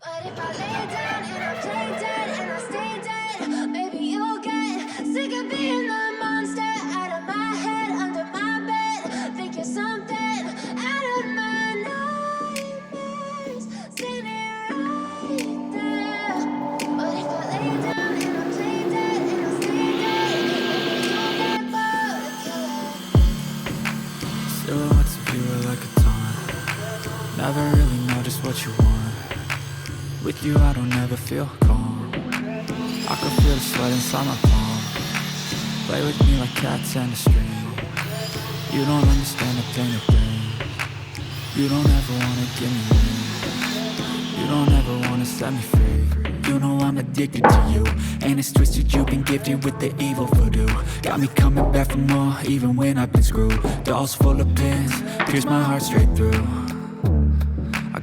But if I lay down and I play dead and I stay dead, maybe you'll get sick of being the monster out of my head, under my bed. Think you're something out of my nightmares, standing right there. But if I lay down and I play dead and I stay dead, maybe you'll get bored of killing. Silhouettes of you are like a taunt. Never really know just what you want. With you I don't ever feel calm. I can feel the sweat inside my palm. Play with me like cats and a string. You don't understand the pain it brings. You don't ever wanna give me wings. You don't ever wanna set me free. You know I'm addicted to you, and it's twisted you've been gifted with the evil voodoo. Got me coming back for more even when I've been screwed. Dolls full of pins, pierce my heart straight through.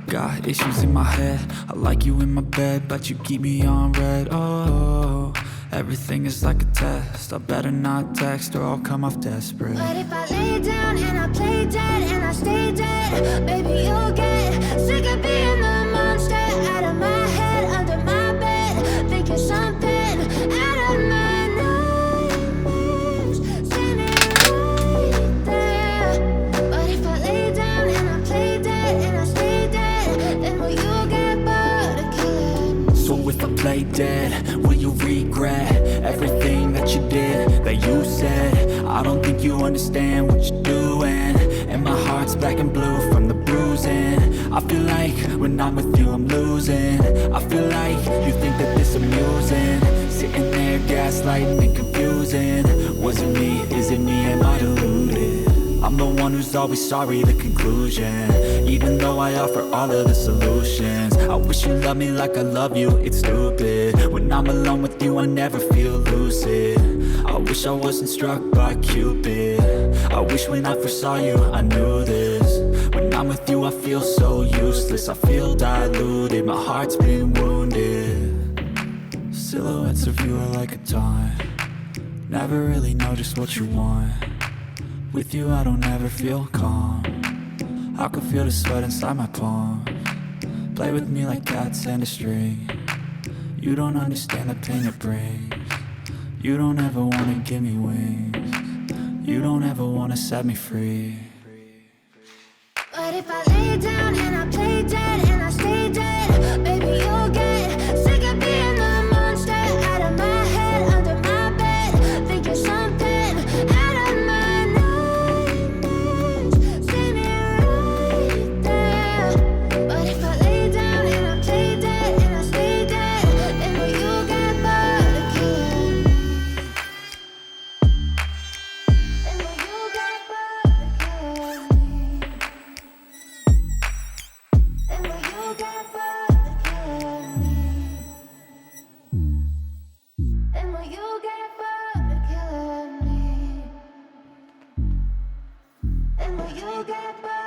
Got issues in my head, I like you in my bed, but you keep me on red. Oh, everything is like a test. I better not text or I'll come off desperate. But if I lay down and I play dead and I stay dead, maybe you'll get sick of being the monster out of my head, under my bed. Think you're something out of my nightmares, standing right there. But if I lay down and I play dead and I stay dead, then will you get bored of killing? So if I play dead, will you regret everything that you did, that you said? I don't think you understand what you're doing, and my heart's black and blue from the bruising. I feel like when I'm with you I'm losing. I feel like you think that this amusing, sitting there gaslighting and confusing. Was it me? Is it me? Am I deluded? I'm the one who's always sorry, the conclusion, even though I offer all of the solutions. I wish you loved me like I love you, it's stupid. When I'm alone with you I never feel lucid. I wish I wasn't struck by Cupid. I wish when I first saw you I knew this. When I'm with you I feel so useless, I feel diluted, my heart's been wounded. Silhouettes of you are like a taunt. Never really know just what you want. With you I don't ever feel calm. I can feel the sweat inside my palms. Play with me like cats and a string. You don't understand the pain it brings. You don't ever wanna give me wings. You don't ever wanna set me free. But if I lay down and I play dead and I stay get bored.